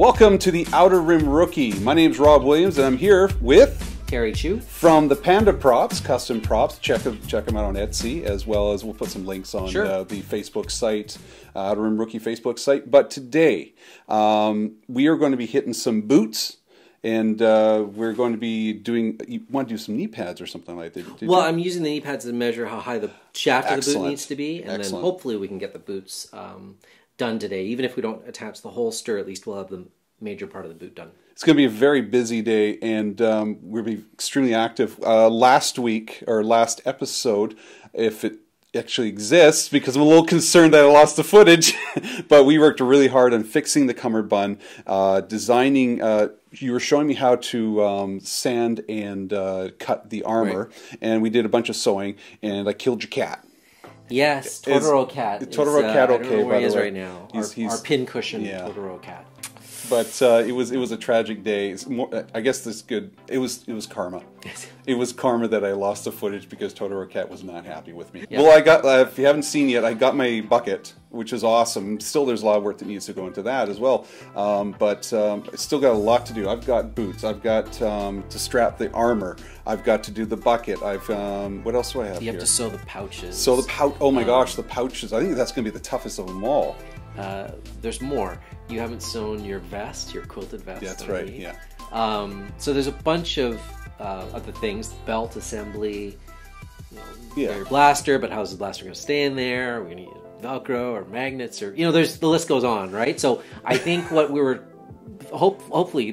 Welcome to the Outer Rim Rookie. My name's Rob Williams and I'm here with Carrie Chu from the Panda Props, custom props. Check them out on Etsy, as well as we'll put some links on the Facebook site, Outer Rim Rookie Facebook site. But today we are going to be hitting some boots. And we're going to be doing, you want to do some knee pads or something like that? Well, I'm using the knee pads to measure how high the shaft of the boot needs to be. And then hopefully we can get the boots done today. Even if we don't attach the holster, at least we'll have the major part of the boot done. It's going to be a very busy day, and we'll be extremely active. Last week, or last episode, if it actually exists, because I'm a little concerned that I lost the footage, but we worked really hard on fixing the cummerbund, designing. You were showing me how to sand and cut the armor, and we did a bunch of sewing, and I killed your cat. Yes, Totoro cat. Totoro cat, okay, I don't know where by he is the way. right now. Our pincushion Totoro cat. But it was a tragic day. I guess this good. It was karma. It was karma that I lost the footage because Totoro Cat was not happy with me. Yeah. Well, I got. If you haven't seen yet, I got my bucket, which is awesome. Still, there's a lot of work that needs to go into that as well. But I still got a lot to do. I've got boots. I've got to strap the armor. I've got to do the bucket. I've what else do I have here? You have to sew the pouches. Sew the pouch. Oh my gosh, the pouches. I think that's going to be the toughest of them all. There's more. You haven't sewn your vest, your quilted vest. That's right, yeah. So there's a bunch of other things, belt assembly, your blaster, but how's the blaster going to stay in there? Are we going to use Velcro or magnets, or there's the list goes on, right? So I think what we were hopefully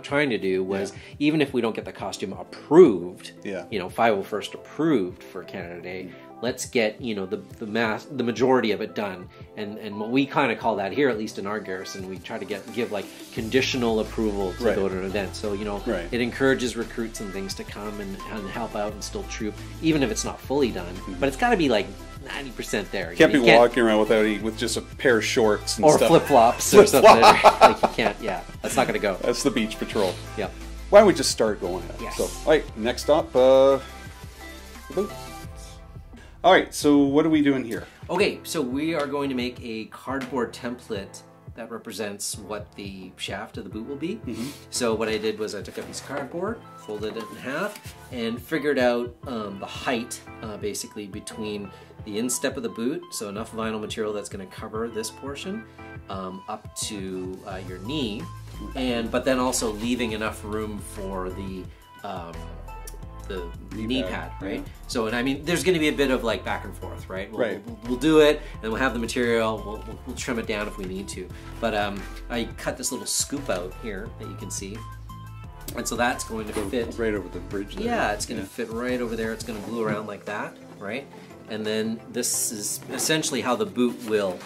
trying to do was, even if we don't get the costume approved, 501st approved for Canada Day, let's get the majority of it done, and what we kind of call that here, at least in our garrison, we try to give like conditional approval to go to an event. So it encourages recruits and things to come and help out and still troop, even if it's not fully done. But it's got to be like 90% there. You can't walking around with just a pair of shorts and or stuff. Flip flops or something. Like you can't. Yeah, that's not going to go. That's the beach patrol. Yeah. Why don't we just start going ahead? Yes. So, all right, next up, the boots. All right, so what are we doing here? Okay, so we are going to make a cardboard template that represents what the shaft of the boot will be. So what I did was I took a piece of cardboard, folded it in half, and figured out the height, basically, between the instep of the boot, so enough vinyl material that's going to cover this portion, up to your knee, but then also leaving enough room for the knee pad, right? Yeah. So, and I mean, there's going to be a bit of like back and forth, right? We'll do it, and we'll have the material. We'll trim it down if we need to. But I cut this little scoop out here that you can see, and so that's going to fit right over the bridge there. Yeah, it's going to fit right over there. It's going to glue around like that, right? And then this is essentially how the boot will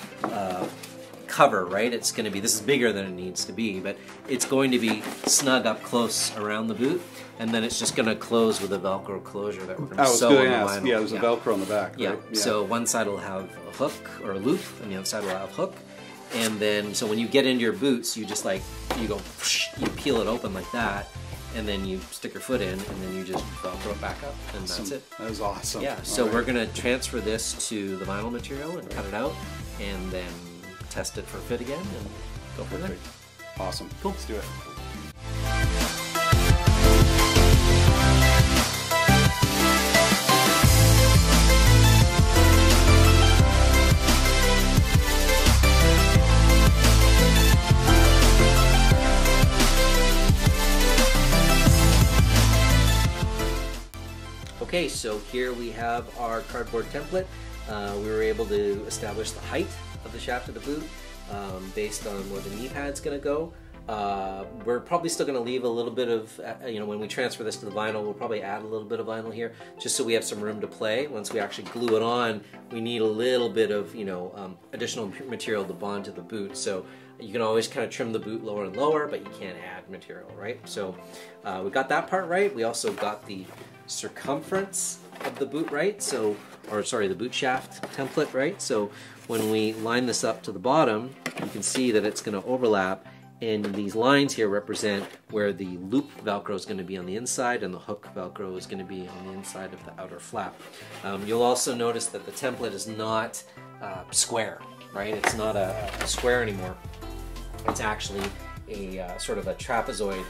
cover, right? It's going to be, this is bigger than it needs to be, but it's going to be snug up close around the boot, and then it's just going to close with a Velcro closure that we're going to sew on the vinyl. Yeah, there's a Velcro on the back. Yeah. Right? Yeah. So one side will have a hook or a loop, and the other side will have a hook. And then, so when you get into your boots, you just like, you go, you peel it open like that, and then you stick your foot in, and then you just Velcro it back up, and that's it. That was awesome. Yeah, so we're going to transfer this to the vinyl material and cut it out, and then test it for fit again, and go from there. Awesome. Cool. Let's do it. Okay, so here we have our cardboard template. We were able to establish the height of the shaft of the boot based on where the knee pad's going to go. We're probably still going to leave a little bit of, when we transfer this to the vinyl, we'll probably add a little bit of vinyl here, just so we have some room to play. Once we actually glue it on, we need a little bit of, additional material to bond to the boot. So you can always kind of trim the boot lower and lower, but you can't add material, right? So we got that part right. We also got the circumference of the boot right, the boot shaft template right. So when we line this up to the bottom, you can see that it's going to overlap, and these lines here represent where the loop Velcro is going to be on the inside and the hook Velcro is going to be on the inside of the outer flap. You'll also notice that the template is not square, right? It's not a square anymore. It's actually sort of a trapezoid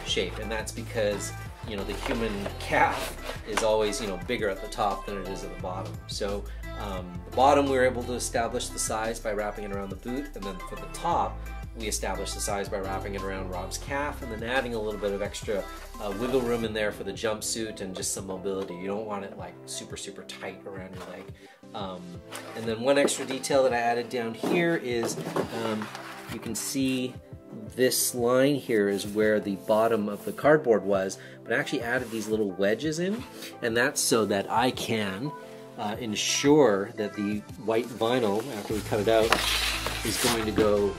shape, and that's because, you know, the human calf is always, you know, bigger at the top than it is at the bottom. So the bottom we were able to establish the size by wrapping it around the boot, and then for the top we established the size by wrapping it around Rob's calf and then adding a little bit of extra wiggle room in there for the jumpsuit and just some mobility. You don't want it like super tight around your leg. And then one extra detail that I added down here is you can see this line here is where the bottom of the cardboard was, but I actually added these little wedges in, and that's so that I can ensure that the white vinyl, after we cut it out, is going to go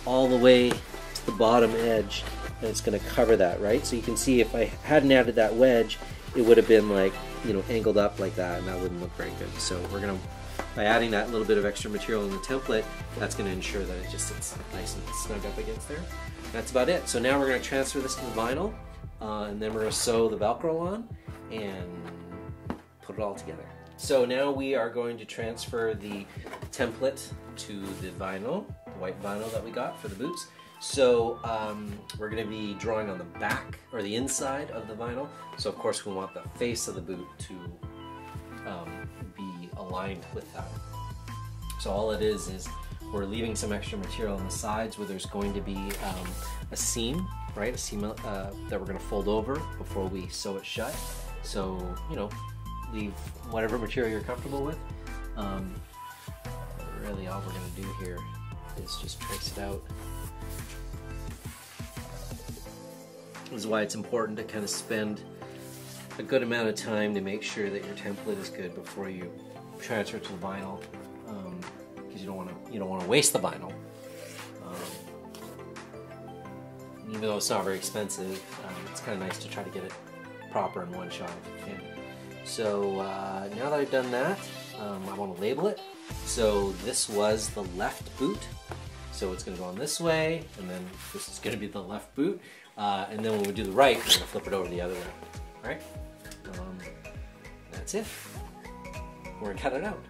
all the way to the bottom edge, and it's going to cover that, right? So you can see if I hadn't added that wedge, it would have been like, you know, angled up like that, and that wouldn't look very good. So we're going to, by adding that little bit of extra material in the template, that's going to ensure that it just sits nice and snug up against there. That's about it. So now we're going to transfer this to the vinyl, and then we're going to sew the Velcro on and put it all together. So now we are going to transfer the template to the vinyl, the white vinyl that we got for the boots. So we're going to be drawing on the back, or the inside of the vinyl. So of course we want the face of the boot to be aligned with that. So all it is we're leaving some extra material on the sides where there's going to be a seam, right? A seam that we're going to fold over before we sew it shut. So, you know, leave whatever material you're comfortable with. Really all we're going to do here is just trace it out. This is why it's important to kind of spend a good amount of time to make sure that your template is good before you transfer it to the vinyl, because you don't want to waste the vinyl. Even though it's not very expensive, it's kind of nice to try to get it proper in one shot if you can. So now that I've done that, I want to label it. So this was the left boot. So it's going to go on this way, and then this is going to be the left boot. And then when we do the right, we're going to flip it over the other way. All right? That's it. We're going to cut it out.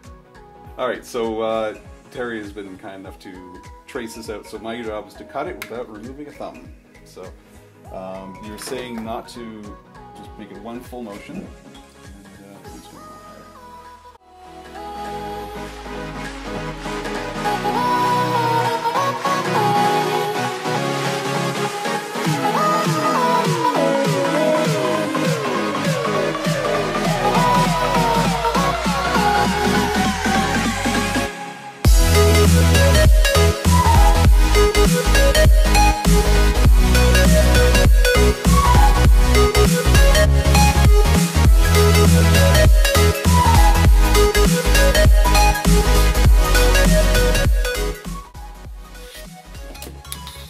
All right, so Terry has been kind enough to trace this out. So my job is to cut it without removing a thumb. So you're saying not to just make it one full motion.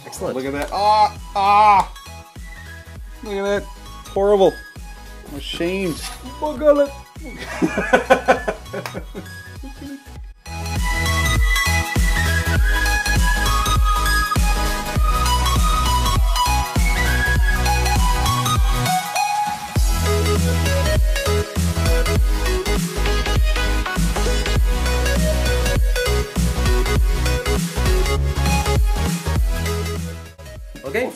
Excellent. Look at that. Look at that. It's horrible. I'm ashamed. Look at it. Okay.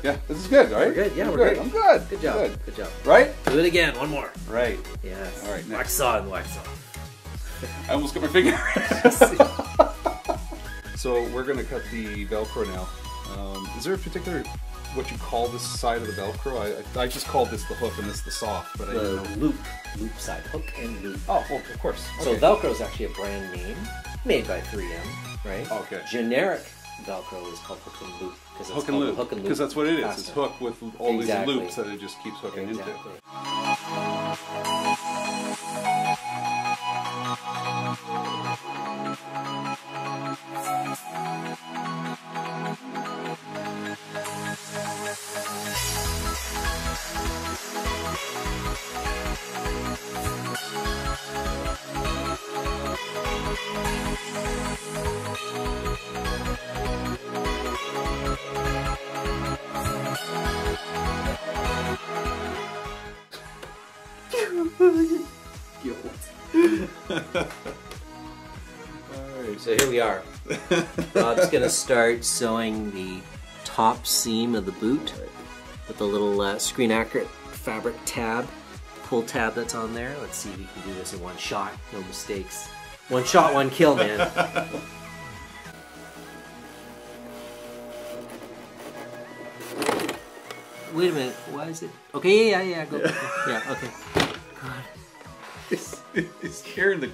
Yeah, this is good, all right? We're good. Yeah, we're good. I'm good. Good job. Good job. Right? Do it again. One more. Right. Yes. All right. Next. Wax on, wax off. I almost got my finger. So we're going to cut the Velcro now. Is there a particular, what you call this side of the Velcro? I just called this the hook and this the soft, but I didn't know. Loop side. Hook and loop. Oh, well, of course. So Okay. Velcro is actually a brand name made by 3M, right? Okay. Generic Velcro is called hook and loop. It's Hook and loop. Because that's what it is. faster. It's hook with all Exactly. these loops that it just keeps hooking into. So here we are. Rob's going to start sewing the top seam of the boot with the little screen accurate fabric tab, pull tab that's on there. Let's see if we can do this in one shot, no mistakes. One shot, one kill, man. Wait a minute, why is it? Okay, yeah, go. Yeah, okay. God. It's scaring the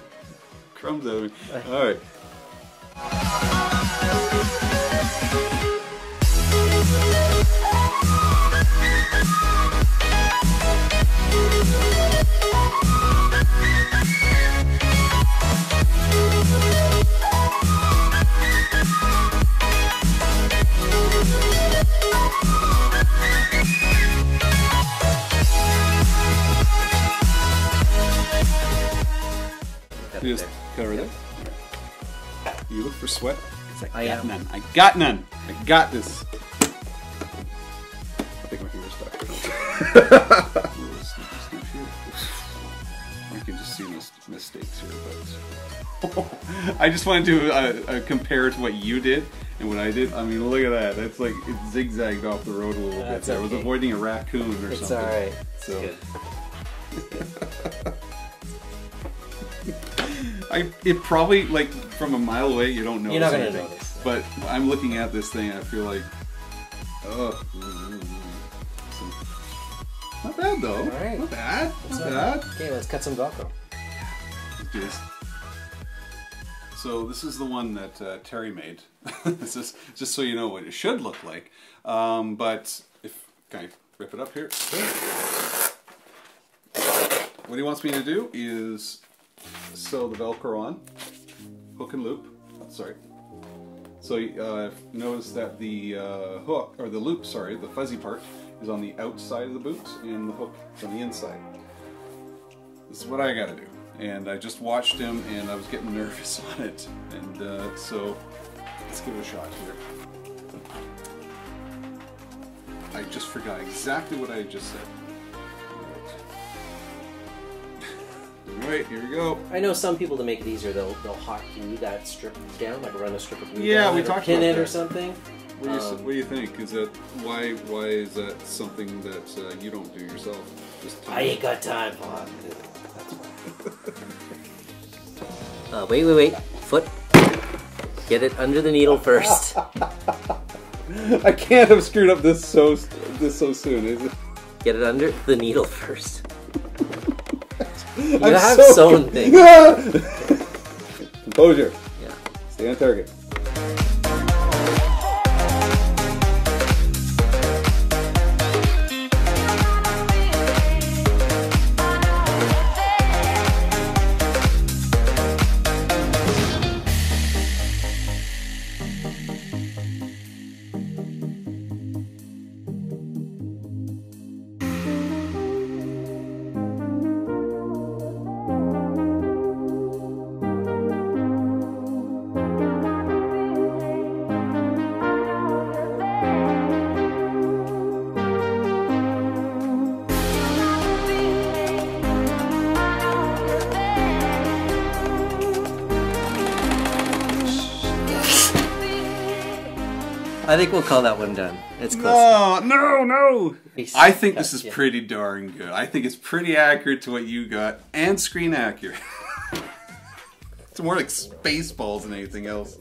crumbs out of me. All right. You just cover there. You look for sweat. I got none. I got none. I got this. I think my finger's stuck. You can just see mistakes here, but I just wanted to compare to what you did and what I did. I mean, look at that. That's like it zigzagged off the road a little bit. There. I was avoiding a raccoon or something. It's all right. So. It's good. It probably, like, from a mile away, you don't notice You're not going to anything. notice. But I'm looking at this thing, and I feel like, not bad though. All right. Not bad. Not bad. Okay, let's cut some velcro. Let's do this. So this is the one that Terry made. This is just so you know what it should look like. But if can I rip it up here? What he wants me to do is sew the Velcro on, hook and loop. Sorry. So notice that the hook, or the loop, sorry, the fuzzy part is on the outside of the boot, and the hook is on the inside. This is what I got to do, and I just watched him, and I was getting nervous on it, and so let's give it a shot here. I just forgot exactly what I just said. Alright, here we go. I know some people, to make it easier, they'll hot glue that strip down, like run a strip of glue down. Yeah, we talked about that. Pin it or something. What do you think? Is that why is that something that you don't do yourself? I ain't got time for it. Wait. Foot. Get it under the needle first. I can't have screwed up this so soon, is it? Get it under the needle first. You I'm have so sewn things. Composure. Yeah. Stay on target. I think we'll call that one done. It's close. No! I think this is pretty darn good. I think it's pretty accurate to what you got, and screen accurate. It's more like Spaceballs than anything else.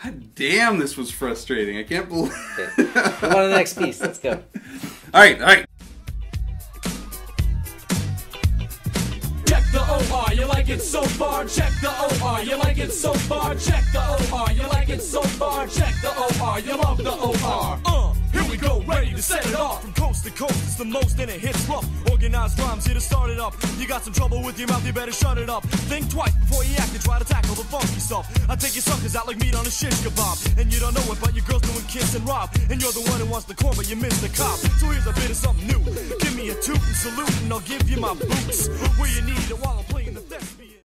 God damn, this was frustrating. I can't believe it. Okay. Move on to the next piece. Let's go. Alright. Check the OR, you like it so far? Check the OR, you like it so far? Check the OR, you like it so far? Check the OR, you love the OR. Here we go, ready to set it off. From coast to coast, it's the most and it hits rough. Organized rhymes here to start it up. You got some trouble with your mouth, you better shut it up. Think twice before you act and try to tackle the funky stuff. I take your suckers out like meat on a shish kebab. And you don't know it, but your girl's doing kiss and rob. And you're the one who wants the corn, but you miss the cop. So here's a bit of something new. Give me a toot and salute and I'll give you my boots. Where you need it while I'm